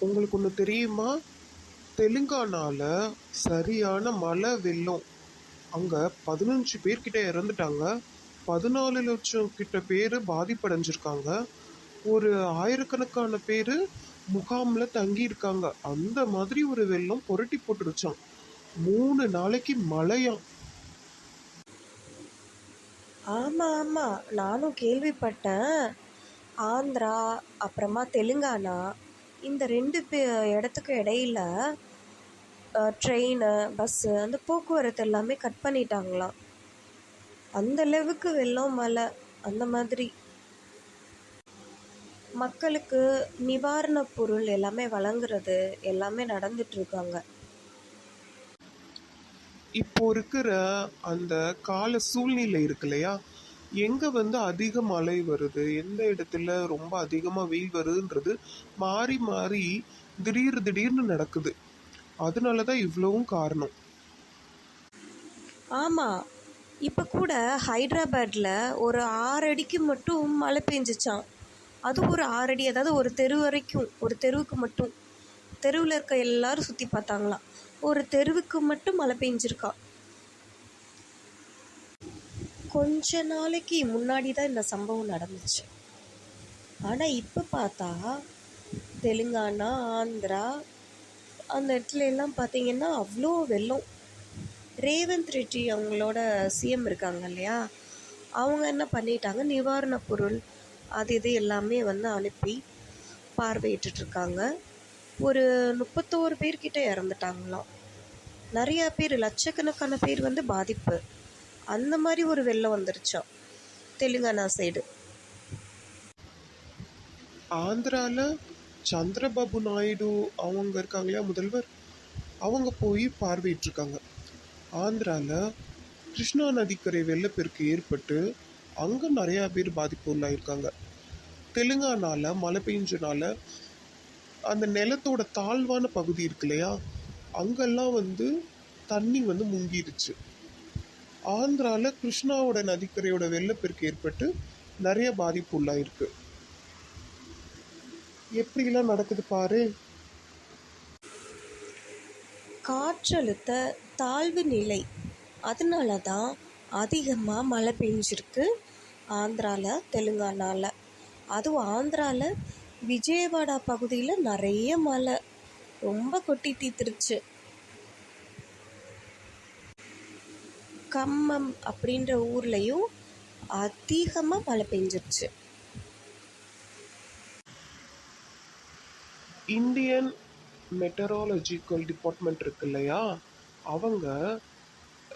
உங்களுக்கு ஒன்று தெரியுமா? தெலுங்கானால சரியான மழை வெள்ளம். அங்கே 15 பேர்கிட்ட இறந்துட்டாங்க. 14 லட்சம் கிட்ட பேர் பாதிப்படைஞ்சிருக்காங்க. ஒரு ஆயிரக்கணக்கான பேர் முகாமில் தங்கியிருக்காங்க. அந்த மாதிரி ஒரு வெள்ளம் புரட்டி போட்டுருச்சான். 3 நாளைக்கு மழையாம். ஆமாம் ஆமாம், நானும் கேள்விப்பட்டேன். ஆந்திரா அப்புறமா தெலுங்கானா இந்த ரெண்டு இடத்துக்கு இடையில ட்ரெயின், பஸ்ஸு, அந்த போக்குவரத்து எல்லாமே கட் பண்ணிட்டாங்களாம். அந்த அளவுக்கு வெள்ளம், மழை, அந்த மாதிரி. மக்களுக்கு நிவாரணப் பொருள் எல்லாமே வழங்குறது எல்லாமே நடந்துட்டு இருக்காங்க. இப்போ இருக்கிற அந்த கால சூழ்நிலை இருக்கு இல்லையா, எங்க அதிக மழை வருது, எந்த இடத்துல ரொம்ப அதிகமா வெயில் வருதுன்றது மாறி மாறி திடீர்னு நடக்குது. அதனாலதான் இவ்வளவும் காரணம். ஆமாம், இப்போ கூட ஹைதராபாத்தில் ஒரு 6 அடிக்கு மட்டும் மழை பெஞ்சிச்சான். அது ஒரு 6 அடி, அதாவது ஒரு தெரு வரைக்கும், ஒரு தெருவுக்கு மட்டும். தெருவில் இருக்க எல்லாரும் சுற்றி பார்த்தாங்களாம். ஒரு தெருவுக்கு மட்டும் மழை பெஞ்சிருக்கா. கொஞ்ச நாளைக்கு முன்னாடி தான் இந்த சம்பவம் நடந்துச்சு. ஆனால் இப்போ பார்த்தா தெலுங்கானா, ஆந்திரா அந்த இடத்துல எல்லாம் பார்த்தீங்கன்னா அவ்வளோ வெள்ளம். ரேவந்த் ரெட்டி அவங்களோட சிஎம் இருக்காங்க இல்லையா, அவங்க என்ன பண்ணிட்டாங்க, நிவாரணப் பொருள் அது இது எல்லாமே அனுப்பி பார்வையிட்டுருக்காங்க. ஒரு 31 பேர்கிட்ட இறந்துட்டாங்களாம். நிறையா பேர், லட்சக்கணக்கான பேர் பாதிப்பு. அந்த மாதிரி ஒரு வெள்ளம் வந்துருச்சா தெலுங்கானா சைடு. ஆந்திரால சந்திரபாபு நாயுடு அவங்க இருக்காங்க இல்லையா, முதல்வர், அவங்க போய் பார்வையிட்டு இருக்காங்க. ஆந்திரால கிருஷ்ணா நதிக்கரை வெள்ளப்பெருக்கு ஏற்பட்டு அங்க நிறைய பேர் பாதிப்பு உள்ளாயிருக்காங்க. தெலுங்கானால மழை பெஞ்சனால அந்த நிலத்தோட தாழ்வான பகுதி இருக்கு இல்லையா, அங்கெல்லாம் தண்ணி முங்கிருச்சு. ஆந்திரால கிருஷ்ணாவோட நதிக்கரையோட வெள்ளப்பெருக்கு ஏற்பட்டு நிறைய பாதிப்பு உள்ளாயிருக்கு. எப்படிலாம் நடக்குது பாரு. காற்றழுத்த தாழ்வு நிலை, அதனால தான் அதிகமாக மழை பெஞ்சிருக்கு ஆந்திராவில், தெலுங்கானாவில். அதுவும் ஆந்திராவில் விஜயவாடா பகுதியில் நிறைய மழை, ரொம்ப கொட்டி தீர்த்துருச்சு. கம்மம் அப்படின்ற ஊர்லேயும் அதிகமாக மழை பெஞ்சிருச்சு. இந்தியன் மெட்டராலஜிக்கல் டிபார்ட்மெண்ட் இருக்கு இல்லையா, அவங்க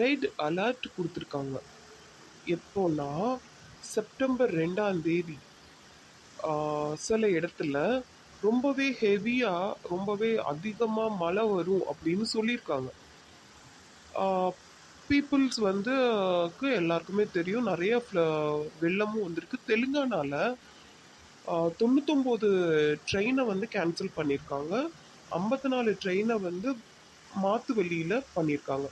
ரெட் அலர்ட் கொடுத்துருக்காங்க. எப்போனா செப்டம்பர் 2 சில இடத்துல ரொம்பவே ஹெவியா, ரொம்பவே அதிகமா மழை வரும் அப்படின்னு சொல்லியிருக்காங்க. பீப்புள்ஸ் எல்லாருக்குமே தெரியும், நிறைய வெள்ளமும் வந்திருக்கு. தெலுங்கானால 99 ட்ரெயினை கேன்சல் பண்ணியிருக்காங்க. 54 ட்ரெயினை மாத்து வழியில் பண்ணியிருக்காங்க.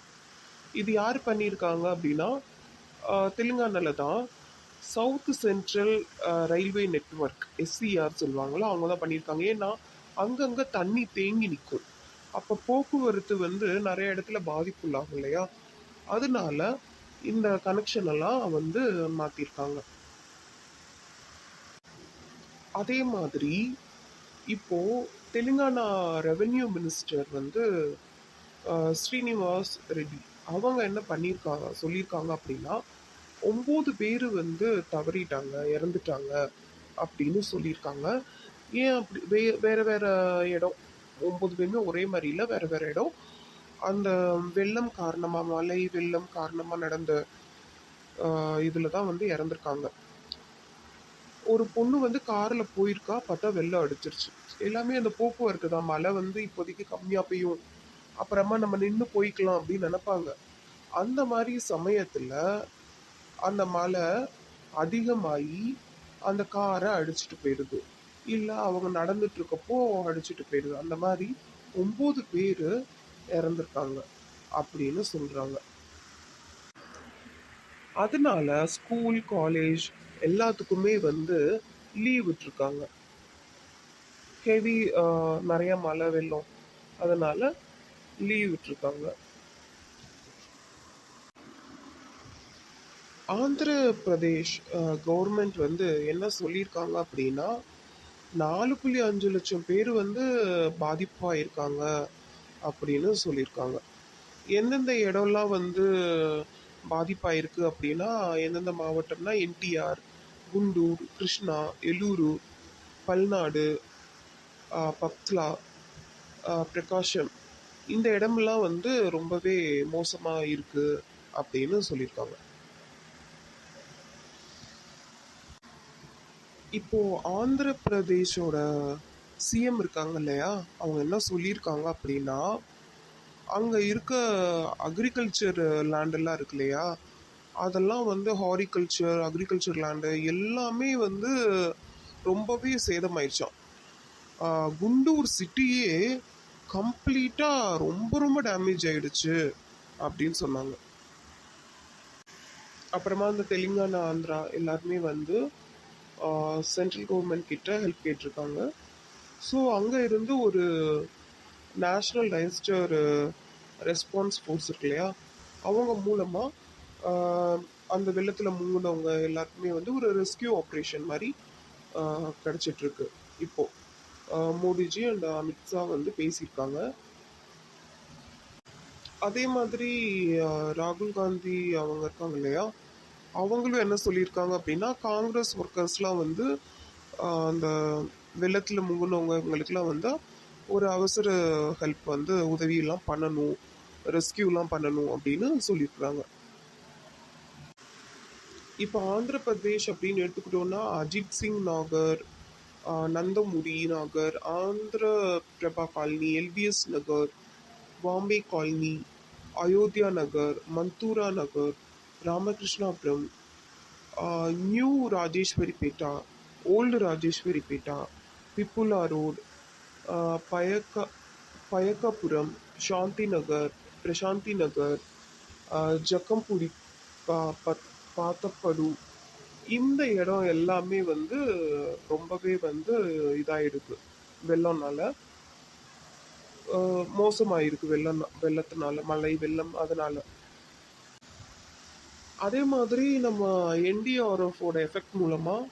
இது யார் பண்ணியிருக்காங்க அப்படின்னா, தெலுங்கானால தான் south central railway network, SCR சொல்லுவாங்களோ, அவங்க தான் பண்ணியிருக்காங்க. ஏன்னா அங்கங்கே தண்ணி தேங்கி நிற்கும். அப்போ போக்குவரத்து நிறைய இடத்துல பாதிப்புள்ளாகும் இல்லையா, அதனால இந்த கனெக்ஷன் எல்லாம் மாற்றிருக்காங்க. அதே மாதிரி இப்போ தெலுங்கானா ரெவென்யூ மினிஸ்டர் ஸ்ரீனிவாஸ் ரெட்டி அவங்க என்ன பண்ணியிருக்காங்க சொல்லியிருக்காங்க அப்படின்னா, 9 பேர் தவறிட்டாங்க, இறந்துட்டாங்க அப்படின்னு சொல்லியிருக்காங்க. ஏன் அப்படி வேற வேற இடம், 9 பேருமே ஒரே மாதிரி இல்லை, வேற வேற இடம். அந்த வெள்ளம் காரணமா, மழை வெள்ளம் காரணமா நடந்த இதுல தான் இறந்துருக்காங்க. ஒரு பொண்ணு கார்ல போயிருக்கா, பார்த்தா வெள்ளம் அடிச்சிருச்சு. எல்லாமே அந்த போக்குவரத்து தான். மழை இப்போதைக்கு கம்மியா பெய்யும், அப்புறமா நம்ம நின்று போய்க்கலாம் அப்படின்னு நினைப்பாங்க. அந்த மாதிரி சமயத்துல அந்த மழை அதிகமாகி அந்த காரை அடிச்சுட்டு போயிடுது, இல்லை அவங்க நடந்துட்டு இருக்கப்போ அடிச்சுட்டு போயிடுது. அந்த மாதிரி 9 பேர் இறந்துருக்காங்க அப்படின்னு சொல்றாங்க. அதனால ஸ்கூல், காலேஜ் எல்லாத்துக்குமே லீவ் விட்டுருக்காங்க. ஹெவி நிறைய மழை வெள்ளம், அதனால லீவ் விட்டுருக்காங்க. ஆந்திர பிரதேஷ் கவர்மெண்ட் வந்து என்ன சொல்லியிருக்காங்க அப்படின்னா 4.5 லட்சம் பேர் வந்து பாதிப்பாயிருக்காங்க அப்படின்னு சொல்லியிருக்காங்க. எந்தெந்த இடம்லாம் வந்து பாதிப்பாயிருக்கு அப்படின்னா எந்தெந்த மாவட்டம்னா என்டிஆர், குண்டூர், கிருஷ்ணா, எலூரு, பல்நாடு, பப்த்லா, பிரகாஷம், இந்த இடமெல்லாம் வந்து ரொம்பவே மோசமாக இருக்கு அப்படின்னு சொல்லியிருக்காங்க. இப்போ ஆந்திர பிரதேஷோட சிஎம் இருக்காங்க இல்லையா, அவங்க என்ன சொல்லியிருக்காங்க அப்படின்னா அங்கே இருக்க அக்ரிகல்ச்சர் லேண்டெல்லாம் இருக்கு இல்லையா, அதெல்லாம் வந்து ஹாரிகல்ச்சர் அக்ரிகல்ச்சர் லேண்டு எல்லாமே வந்து ரொம்பவே சேதமாயிடுச்சாம். குண்டூர் சிட்டியே கம்ப்ளீட்டாக ரொம்ப ரொம்ப டேமேஜ் ஆயிடுச்சு அப்படின்னு சொன்னாங்க. அப்புறமா இந்த தெலுங்கானா, ஆந்திரா எல்லாருமே வந்து சென்ட்ரல் கவர்மெண்ட் கிட்ட ஹெல்ப் கேட்டிருக்காங்க. ஸோ அங்கே இருந்து ஒரு நேஷ்னல் டிசாஸ்டர் ரெஸ்பான்ஸ் ஃபோர்ஸ் இருக்கு இல்லையா, அவங்க மூலமாக அந்த வெள்ளத்தில் முங்கினவங்க எல்லாருக்குமே வந்து ஒரு ரெஸ்கியூ ஆப்ரேஷன் மாதிரி கிடச்சிட்ருக்கு. இப்போது மோடிஜி அண்ட் அமித்ஷா வந்து பேசியிருக்காங்க. அதே மாதிரி ராகுல் காந்தி அவங்க இருக்காங்க இல்லையா, அவங்களும் என்ன சொல்லியிருக்காங்க அப்படின்னா காங்கிரஸ் ஒர்க்கர்ஸ்லாம் வந்து அந்த வெள்ளத்தில் முங்கினவங்க இவங்களுக்குலாம் வந்து ஒரு அவசர ஹெல்ப் வந்து உதவியெல்லாம் பண்ணணும், ரெஸ்கியூலாம் பண்ணணும் அப்படின்னு சொல்லியிருக்கிறாங்க. இப்போ ஆந்திர பிரதேஷ் அப்படின்னு எடுத்துக்கிட்டோம்னா அஜித் சிங் நாகர், நந்தமுரி நகர், ஆந்திர பிரபா காலனி, எல்பிஎஸ் நகர், பாம்பே காலனி, அயோத்தியா நகர், மந்தூரா நகர், ராமகிருஷ்ணாபுரம், நியூ ராஜேஸ்வரி பேட்டா, ஓல்டு ராஜேஸ்வரி பேட்டா, பிப்புலா ரோட், பயக்க பயக்கபுரம், சாந்தி நகர், பிரசாந்தி நகர், ஜக்கம்புடி, பாத்தப்படு, இந்த இடம் எல்லாமே வந்து ரொம்பவே வந்து இதாயிடுது வெள்ளம்னால, மோசமாயிருக்கு வெள்ளத்தினால, மழை வெள்ளம் அதனால. அதே மாதிரி நம்ம என்டிஆர்எஃபோட எஃபெக்ட் மூலமாக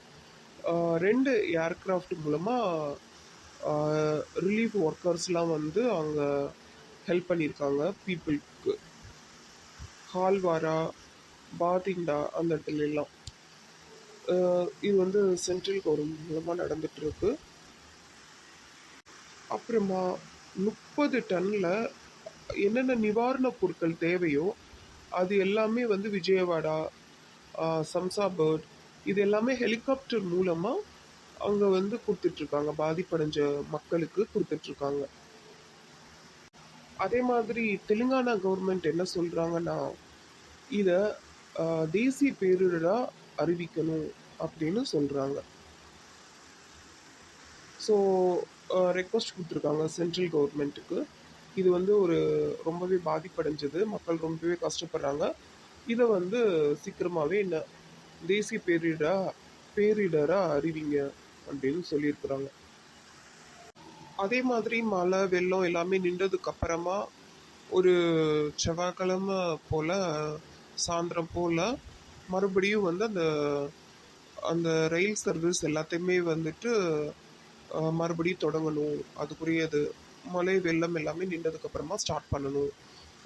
2 ஏர்கிராஃப்ட் மூலமாக ரிலீஃப் ஒர்க்கர்ஸ்லாம் வந்து அங்கே ஹெல்ப் பண்ணியிருக்காங்க பீப்புளுக்கு. ஹால்வாரா, பாதிண்டா அந்த இடத்துல எல்லாம் இது வந்து சென்ட்ரல் கவர்மெண்ட் மூலமாக நடந்துட்டுருக்கு. அப்புறமா 30 டன்னில் என்னென்ன நிவாரணப் பொருட்கள் தேவையோ அது எல்லாமே வந்து விஜயவாடா, சம்சாபர்ட், இது எல்லாமே ஹெலிகாப்டர் மூலமாக அங்கே வந்து கொடுத்துட்ருக்காங்க, பாதிப்படைஞ்ச மக்களுக்கு கொடுத்துட்ருக்காங்க. அதே மாதிரி தெலுங்கானா கவர்மெண்ட் என்ன சொல்கிறாங்கன்னா இதை தேசிய பேரிடராக அறிவிக்கணும் அப்படின்னு சொல்கிறாங்க. ஸோ ரெக்வஸ்ட் கொடுத்துருக்காங்க சென்ட்ரல் கவர்மெண்ட்டுக்கு. இது வந்து ஒரு ரொம்பவே பாதிப்படைஞ்சது, மக்கள் ரொம்பவே கஷ்டப்படுறாங்க, இதை வந்து சீக்கிரமாகவே என்ன தேசிய பேரிடராக அறிவிங்க அப்படின்னு சொல்லியிருக்கிறாங்க. அதே மாதிரி மழை வெள்ளம் எல்லாமே நின்றதுக்கு அப்புறமா ஒரு செவ்வாய்க்கிழமை போல் சாயந்தரம் போல் மறுபடியும் வந்து அந்த அந்த ரயில் சர்வீஸ் எல்லாத்தையுமே வந்துட்டு மறுபடியும் தொடங்கணும், அதுக்குரியது மழை வெள்ளம் எல்லாமே நின்றதுக்கு அப்புறமா ஸ்டார்ட் பண்ணணும்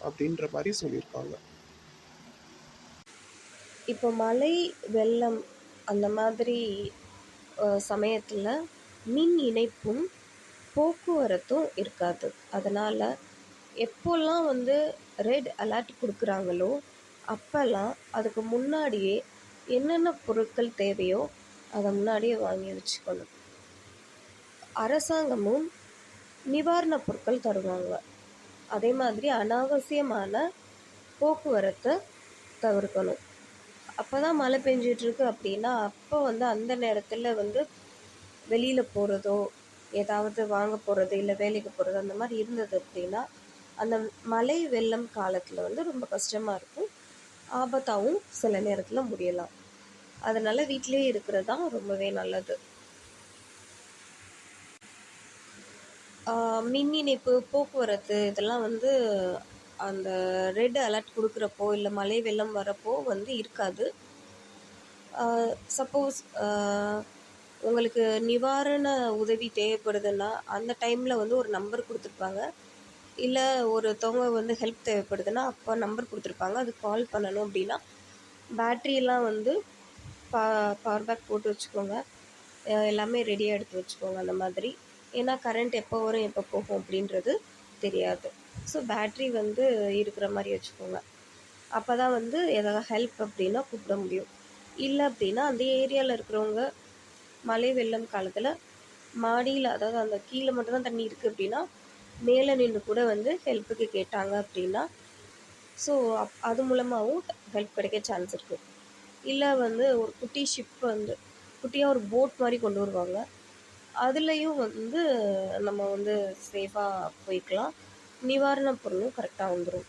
அப்படின்ற மாதிரி சொல்லியிருக்காங்க. இப்போ மழை வெள்ளம் அந்த மாதிரி சமயத்தில் மின் இணைப்பும் போக்குவரத்தும் இருக்காது. அதனால் எப்போல்லாம் வந்து ரெட் அலர்ட் கொடுக்குறாங்களோ அப்போல்லாம் அதுக்கு முன்னாடியே என்னென்ன பொருட்கள் தேவையோ அதை முன்னாடியே வாங்கி வச்சுக்கணும். அரசாங்கமும் நிவாரணப் பொருட்கள் தருவாங்க. அதே மாதிரி அனாவசியமான போக்குவரத்தை தவிர்க்கணும். அப்போ தான் மழை பெஞ்சிட்ருக்கு அப்படின்னா அப்போ வந்து அந்த நேரத்தில் வந்து வெளியில் போகிறதோ ஏதாவது வாங்க போகிறது இல்லை வேலைக்கு போகிறது அந்த மாதிரி இருந்தது அப்படின்னா அந்த மழை வெள்ளம் காலத்தில் வந்து ரொம்ப கஷ்டமாக இருக்கும், ஆபத்தாகவும் சில நேரத்தில் முடியலாம். அதனால் வீட்டிலே இருக்கிறது தான் ரொம்பவே நல்லது. மின் இணைப்பு, போக்குவரத்து இதெல்லாம் வந்து அந்த ரெட் அலர்ட் குடுக்குறப்போ, இல்ல மழை வெள்ளம் வரப்போ வந்து இருக்காது. சப்போஸ் உங்களுக்கு நிவாரண உதவி தேவைப்படுதுன்னா, அந்த டைமில் வந்து ஒரு நம்பர் குடுத்துருப்பாங்க. இல்ல ஒருத்தவங்க வந்து ஹெல்ப் தேவைப்படுதுன்னா, அப்போ நம்பர் குடுத்துருப்பாங்க. அதுக்கு கால் பண்ணணும் அப்படின்னா, பேட்டரியெல்லாம் வந்து பா பவர் பேங்க் போட்டு வச்சுக்கோங்க. எல்லாமே ரெடியாக எடுத்து வச்சுக்கோங்க அந்த மாதிரி. ஏன்னா கரண்ட் எப்போ வரும், எப்போ போகும் அப்படின்றது தெரியாது. ஸோ பேட்ரி வந்து இருக்கிற மாரி வச்சுக்கோங்க. அப்போ தான் வந்து ஏதாவது ஹெல்ப் அப்படின்னா கூப்பிட முடியும். இல்ல அப்படின்னா, அந்த ஏரியால இருக்கிறவங்க மழை வெள்ளம் காலத்தில் மாடியில், அதாவது அந்த கீழே மட்டும் தான் தண்ணி இருக்குது அப்படின்னா, மேலே நின்று கூட வந்து ஹெல்ப்புக்கு கேட்டாங்க அப்படின்னா, ஸோ அது மூலமாகவும் ஹெல்ப் கிடைக்க சான்ஸ் இருக்குது. இல்ல வந்து ஒரு குட்டி ஷிப் வந்து குட்டியா ஒரு போட் மாரி கொண்டு வருவாங்க. அதுலயும் வந்து நம்ம வந்து சேஃபா போய்க்கலாம். நிவாரணப் பொருளும் கரெக்ட்டா வந்துரும்.